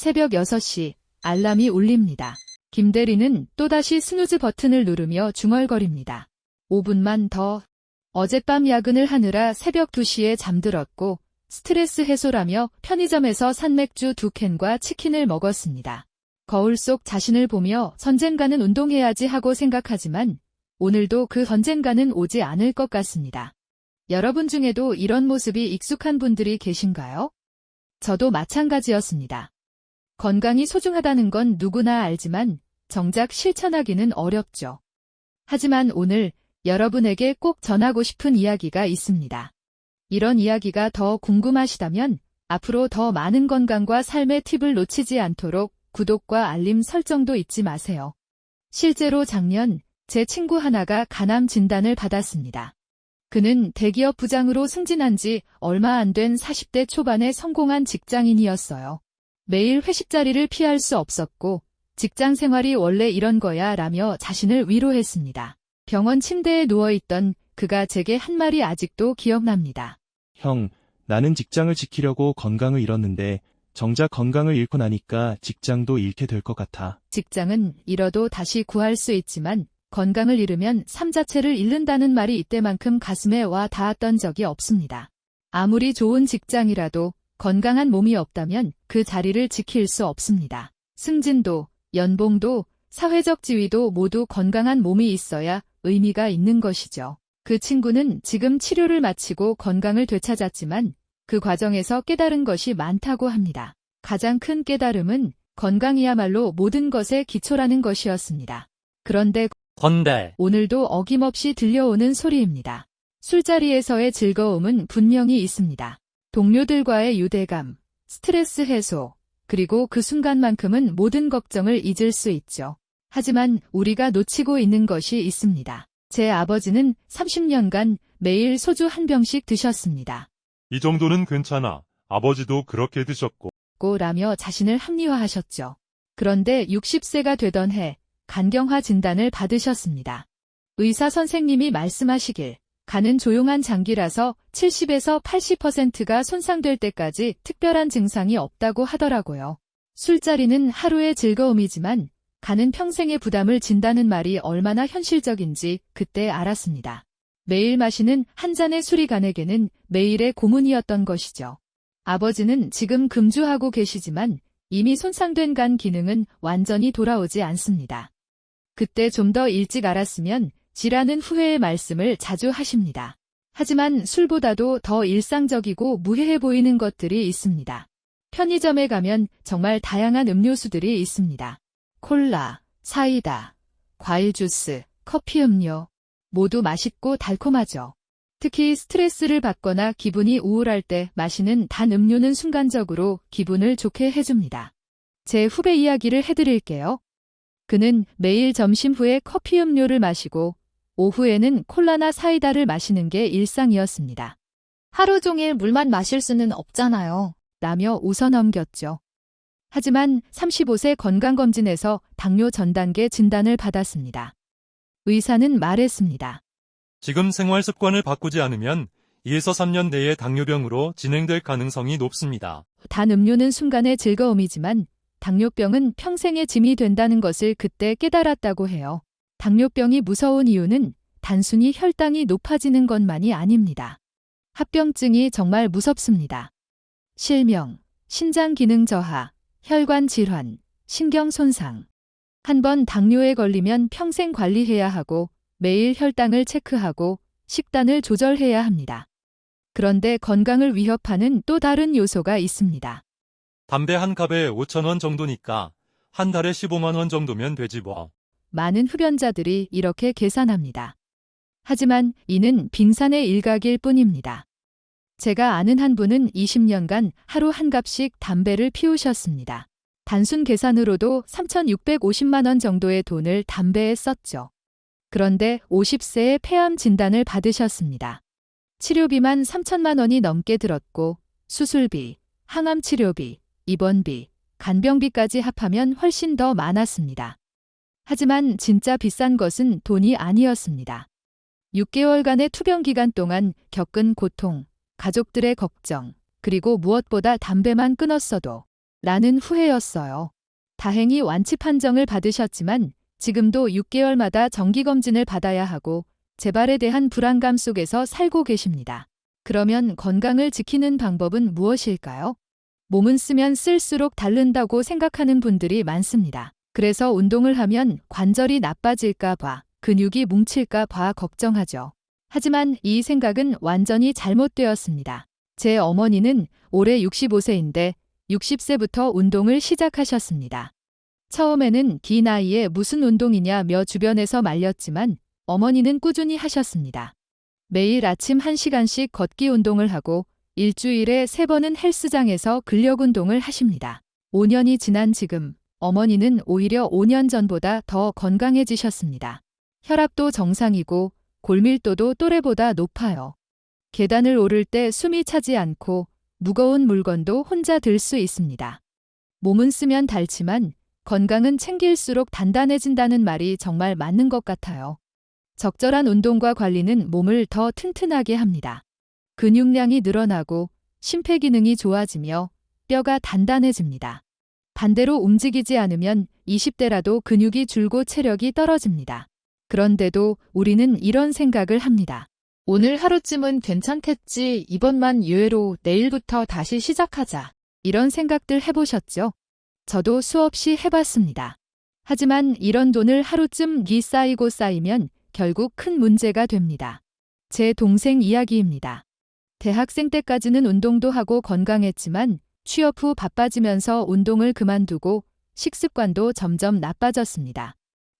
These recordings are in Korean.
새벽 6시 알람이 울립니다. 김대리는 또다시 스누즈 버튼을 누르며 중얼거립니다. 5분만 더. 어젯밤 야근을 하느라 새벽 2시에 잠들었고 스트레스 해소라며 편의점에서 산 맥주 2캔과 치킨을 먹었습니다. 거울 속 자신을 보며 언젠가는 운동해야지 하고 생각하지만 오늘도 그 언젠가는 오지 않을 것 같습니다. 여러분 중에도 이런 모습이 익숙한 분들이 계신가요? 저도 마찬가지였습니다. 건강이 소중하다는 건 누구나 알지만 정작 실천하기는 어렵죠. 하지만 오늘 여러분에게 꼭 전하고 싶은 이야기가 있습니다. 이런 이야기가 더 궁금하시다면 앞으로 더 많은 건강과 삶의 팁을 놓치지 않도록 구독과 알림 설정도 잊지 마세요. 실제로 작년 제 친구 하나가 간암 진단을 받았습니다. 그는 대기업 부장으로 승진한 지 얼마 안 된 40대 초반의 성공한 직장인이었어요. 매일 회식 자리를 피할 수 없었고 직장 생활이 원래 이런 거야 라며 자신을 위로했습니다. 병원 침대에 누워있던 그가 제게 한 말이 아직도 기억납니다. 형, 나는 직장을 지키려고 건강을 잃었는데 정작 건강을 잃고 나니까 직장도 잃게 될 것 같아. 직장은 잃어도 다시 구할 수 있지만 건강을 잃으면 삶 자체를 잃는다는 말이 이때만큼 가슴에 와 닿았던 적이 없습니다. 아무리 좋은 직장이라도 건강한 몸이 없다면 그 자리를 지킬 수 없습니다. 승진도, 연봉도, 사회적 지위도 모두 건강한 몸이 있어야 의미가 있는 것이죠. 그 친구는 지금 치료를 마치고 건강을 되찾았지만 그 과정에서 깨달은 것이 많다고 합니다. 가장 큰 깨달음은 건강이야말로 모든 것의 기초라는 것이었습니다. 그런데 오늘도 어김없이 들려오는 소리입니다. 술자리에서의 즐거움은 분명히 있습니다. 동료들과의 유대감, 스트레스 해소, 그리고 그 순간만큼은 모든 걱정을 잊을 수 있죠. 하지만 우리가 놓치고 있는 것이 있습니다. 제 아버지는 30년간 매일 소주 한 병씩 드셨습니다. 이 정도는 괜찮아. 아버지도 그렇게 드셨고. 라며 자신을 합리화하셨죠. 그런데 60세가 되던 해 간경화 진단을 받으셨습니다. 의사 선생님이 말씀하시길 간은 조용한 장기라서 70에서 80%가 손상될 때까지 특별한 증상이 없다고 하더라고요. 술자리는 하루의 즐거움이지만 간은 평생의 부담을 진다는 말이 얼마나 현실적인지 그때 알았습니다. 매일 마시는 한 잔의 술이 간에게는 매일의 고문이었던 것이죠. 아버지는 지금 금주하고 계시지만 이미 손상된 간 기능은 완전히 돌아오지 않습니다. 그때 좀 더 일찍 알았으면 지라는 후회의 말씀을 자주 하십니다. 하지만 술보다도 더 일상적이고 무해해 보이는 것들이 있습니다. 편의점에 가면 정말 다양한 음료수들이 있습니다. 콜라, 사이다, 과일 주스, 커피 음료 모두 맛있고 달콤하죠. 특히 스트레스를 받거나 기분이 우울할 때 마시는 단 음료는 순간적으로 기분을 좋게 해줍니다. 제 후배 이야기를 해드릴게요. 그는 매일 점심 후에 커피 음료를 마시고 오후에는 콜라나 사이다를 마시는 게 일상이었습니다. 하루 종일 물만 마실 수는 없잖아요. 라며 웃어넘겼죠. 하지만 35세 건강검진에서 당뇨 전단계 진단을 받았습니다. 의사는 말했습니다. 지금 생활 습관을 바꾸지 않으면 2에서 3년 내에 당뇨병으로 진행될 가능성이 높습니다. 단 음료는 순간의 즐거움이지만 당뇨병은 평생의 짐이 된다는 것을 그때 깨달았다고 해요. 당뇨병이 무서운 이유는 단순히 혈당이 높아지는 것만이 아닙니다. 합병증이 정말 무섭습니다. 실명, 신장 기능 저하, 혈관 질환, 신경 손상. 한번 당뇨에 걸리면 평생 관리해야 하고 매일 혈당을 체크하고 식단을 조절해야 합니다. 그런데 건강을 위협하는 또 다른 요소가 있습니다. 담배 한 갑에 5,000원 정도니까 한 달에 15만 원 정도면 되지 뭐. 많은 흡연자들이 이렇게 계산합니다. 하지만 이는 빙산의 일각일 뿐입니다. 제가 아는 한 분은 20년간 하루 한 갑씩 담배를 피우셨습니다. 단순 계산으로도 3,650만 원 정도의 돈을 담배에 썼죠. 그런데 50세에 폐암 진단을 받으셨습니다. 치료비만 3천만 원이 넘게 들었고 수술비, 항암 치료비, 입원비, 간병비까지 합하면 훨씬 더 많았습니다. 하지만 진짜 비싼 것은 돈이 아니었습니다. 6개월간의 투병 기간 동안 겪은 고통, 가족들의 걱정, 그리고 무엇보다 담배만 끊었어도 라는 후회였어요. 다행히 완치 판정을 받으셨지만 지금도 6개월마다 정기검진을 받아야 하고 재발에 대한 불안감 속에서 살고 계십니다. 그러면 건강을 지키는 방법은 무엇일까요? 몸은 쓰면 쓸수록 닳는다고 생각하는 분들이 많습니다. 그래서 운동을 하면 관절이 나빠질까 봐, 근육이 뭉칠까 봐 걱정하죠. 하지만 이 생각은 완전히 잘못되었습니다. 제 어머니는 올해 65세인데 60세부터 운동을 시작하셨습니다. 처음에는 기 나이에 무슨 운동이냐며 주변에서 말렸지만 어머니는 꾸준히 하셨습니다. 매일 아침 1시간씩 걷기 운동을 하고 일주일에 3번은 헬스장에서 근력 운동을 하십니다. 5년이 지난 지금 어머니는 오히려 5년 전보다 더 건강해지셨습니다. 혈압도 정상이고 골밀도도 또래보다 높아요. 계단을 오를 때 숨이 차지 않고 무거운 물건도 혼자 들 수 있습니다. 몸은 쓰면 닳지만 건강은 챙길수록 단단해진다는 말이 정말 맞는 것 같아요. 적절한 운동과 관리는 몸을 더 튼튼하게 합니다. 근육량이 늘어나고 심폐기능이 좋아지며 뼈가 단단해집니다. 반대로 움직이지 않으면 20대라도 근육이 줄고 체력이 떨어집니다. 그런데도 우리는 이런 생각을 합니다. 오늘 하루쯤은 괜찮겠지, 이번만 예외로 내일부터 다시 시작하자. 이런 생각들 해보셨죠? 저도 수없이 해봤습니다. 하지만 이런 돈을 하루쯤 쌓이고 쌓이면 결국 큰 문제가 됩니다. 제 동생 이야기입니다. 대학생 때까지는 운동도 하고 건강했지만 취업 후 바빠지면서 운동을 그만두고 식습관도 점점 나빠졌습니다.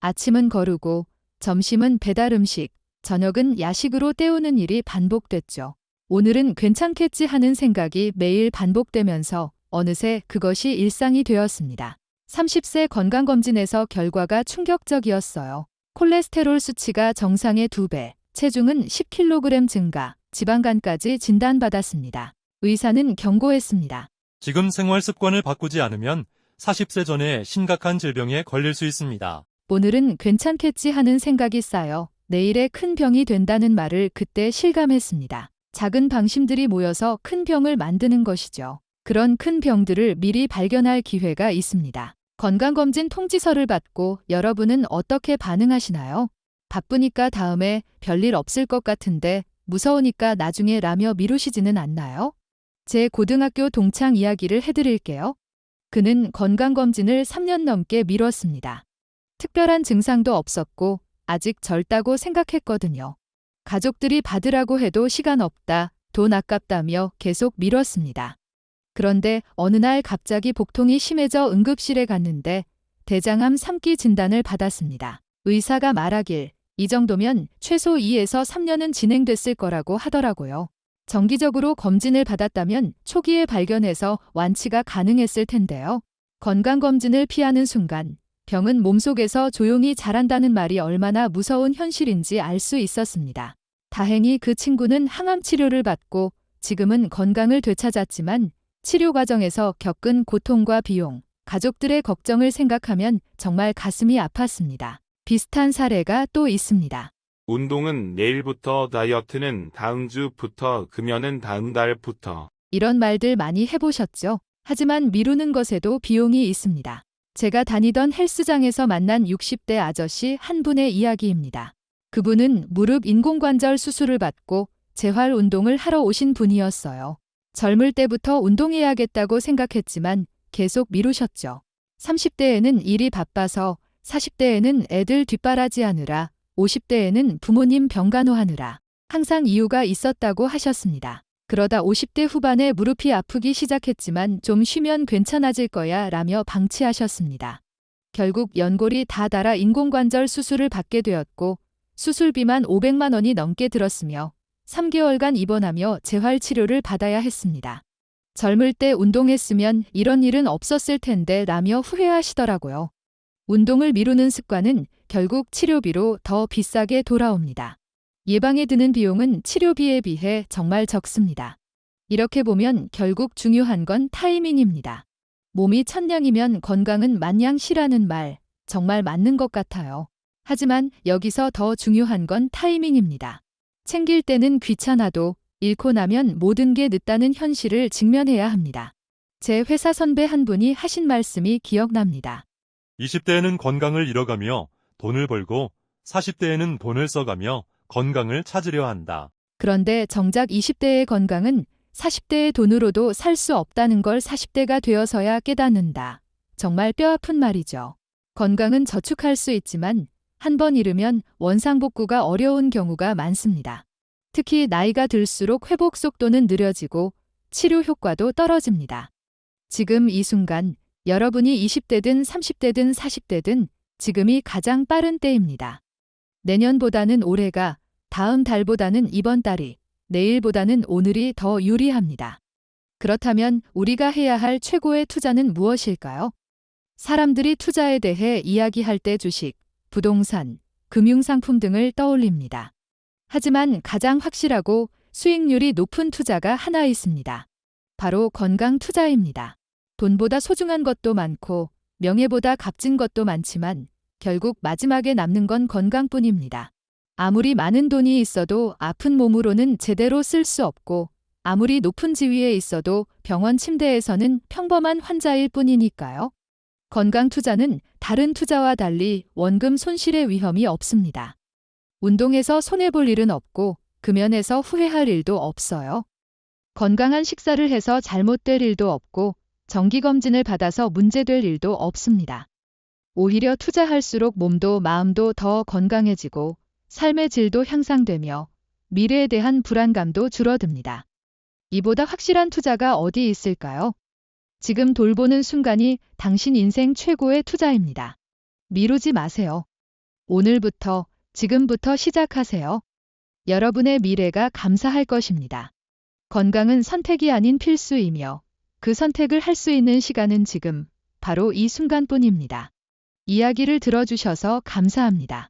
아침은 거르고 점심은 배달 음식, 저녁은 야식으로 때우는 일이 반복됐죠. 오늘은 괜찮겠지 하는 생각이 매일 반복되면서 어느새 그것이 일상이 되었습니다. 30세 건강검진에서 결과가 충격적이었어요. 콜레스테롤 수치가 정상의 2배, 체중은 10kg 증가, 지방간까지 진단받았습니다. 의사는 경고했습니다. 지금 생활 습관을 바꾸지 않으면 40세 전에 심각한 질병에 걸릴 수 있습니다. 오늘은 괜찮겠지 하는 생각이 쌓여 내일에 큰 병이 된다는 말을 그때 실감했습니다. 작은 방심들이 모여서 큰 병을 만드는 것이죠. 그런 큰 병들을 미리 발견할 기회가 있습니다. 건강검진 통지서를 받고 여러분은 어떻게 반응하시나요? 바쁘니까 다음에 별일 없을 것 같은데 무서우니까 나중에 라며 미루시지는 않나요? 제 고등학교 동창 이야기를 해드릴게요. 그는 건강검진을 3년 넘게 미뤘습니다. 특별한 증상도 없었고 아직 젊다고 생각했거든요. 가족들이 받으라고 해도 시간 없다, 돈 아깝다며 계속 미뤘습니다. 그런데 어느 날 갑자기 복통이 심해져 응급실에 갔는데 대장암 3기 진단을 받았습니다. 의사가 말하길 이 정도면 최소 2에서 3년은 진행됐을 거라고 하더라고요. 정기적으로 검진을 받았다면 초기에 발견해서 완치가 가능했을 텐데요. 건강검진을 피하는 순간 병은 몸속에서 조용히 자란다는 말이 얼마나 무서운 현실인지 알 수 있었습니다. 다행히 그 친구는 항암 치료를 받고 지금은 건강을 되찾았지만 치료 과정에서 겪은 고통과 비용, 가족들의 걱정을 생각하면 정말 가슴이 아팠습니다. 비슷한 사례가 또 있습니다. 운동은 내일부터, 다이어트는 다음 주부터, 금연은 다음 달부터. 이런 말들 많이 해보셨죠? 하지만 미루는 것에도 비용이 있습니다. 제가 다니던 헬스장에서 만난 60대 아저씨 한 분의 이야기입니다. 그분은 무릎 인공관절 수술을 받고 재활 운동을 하러 오신 분이었어요. 젊을 때부터 운동해야겠다고 생각했지만 계속 미루셨죠. 30대에는 일이 바빠서, 40대에는 애들 뒷바라지하느라, 50대에는 부모님 병간호하느라 항상 이유가 있었다고 하셨습니다. 그러다 50대 후반에 무릎이 아프기 시작했지만 좀 쉬면 괜찮아질 거야 라며 방치하셨습니다. 결국 연골이 다 닳아 인공관절 수술을 받게 되었고 수술비만 500만 원이 넘게 들었으며 3개월간 입원하며 재활치료를 받아야 했습니다. 젊을 때 운동했으면 이런 일은 없었을 텐데 라며 후회하시더라고요. 운동을 미루는 습관은 결국 치료비로 더 비싸게 돌아옵니다. 예방에 드는 비용은 치료비에 비해 정말 적습니다. 이렇게 보면 결국 중요한 건 타이밍입니다. 몸이 천냥이면 건강은 만냥시라는 말, 정말 맞는 것 같아요. 하지만 여기서 더 중요한 건 타이밍입니다. 챙길 때는 귀찮아도 잃고 나면 모든 게 늦다는 현실을 직면해야 합니다. 제 회사 선배 한 분이 하신 말씀이 기억납니다. 20대에는 건강을 잃어가며 돈을 벌고 40대에는 돈을 써가며 건강을 찾으려 한다. 그런데 정작 20대의 건강은 40대의 돈으로도 살 수 없다는 걸 40대가 되어서야 깨닫는다. 정말 뼈아픈 말이죠. 건강은 저축할 수 있지만 한 번 잃으면 원상복구가 어려운 경우가 많습니다. 특히 나이가 들수록 회복 속도는 느려지고 치료 효과도 떨어집니다. 지금 이 순간 여러분이 20대든 30대든 40대든 지금이 가장 빠른 때입니다. 내년보다는 올해가, 다음 달보다는 이번 달이, 내일보다는 오늘이 더 유리합니다. 그렇다면 우리가 해야 할 최고의 투자는 무엇일까요? 사람들이 투자에 대해 이야기할 때 주식, 부동산, 금융상품 등을 떠올립니다. 하지만 가장 확실하고 수익률이 높은 투자가 하나 있습니다. 바로 건강 투자입니다. 돈보다 소중한 것도 많고 명예보다 값진 것도 많지만 결국 마지막에 남는 건 건강뿐입니다. 아무리 많은 돈이 있어도 아픈 몸으로는 제대로 쓸 수 없고 아무리 높은 지위에 있어도 병원 침대에서는 평범한 환자일 뿐이니까요. 건강 투자는 다른 투자와 달리 원금 손실의 위험이 없습니다. 운동에서 손해볼 일은 없고 금연에서 후회할 일도 없어요. 건강한 식사를 해서 잘못될 일도 없고 정기검진을 받아서 문제될 일도 없습니다. 오히려 투자할수록 몸도 마음도 더 건강해지고 삶의 질도 향상되며 미래에 대한 불안감도 줄어듭니다. 이보다 확실한 투자가 어디 있을까요? 지금 돌보는 순간이 당신 인생 최고의 투자입니다. 미루지 마세요. 오늘부터, 지금부터 시작하세요. 여러분의 미래가 감사할 것입니다. 건강은 선택이 아닌 필수이며 그 선택을 할 수 있는 시간은 지금, 바로 이 순간뿐입니다. 이야기를 들어주셔서 감사합니다.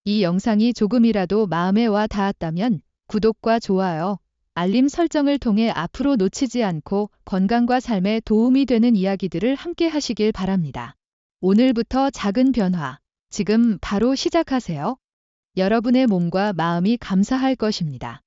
이 영상이 조금이라도 마음에 와 닿았다면 구독과 좋아요, 알림 설정을 통해 앞으로 놓치지 않고 건강과 삶에 도움이 되는 이야기들을 함께 하시길 바랍니다. 오늘부터 작은 변화, 지금 바로 시작하세요. 여러분의 몸과 마음이 감사할 것입니다.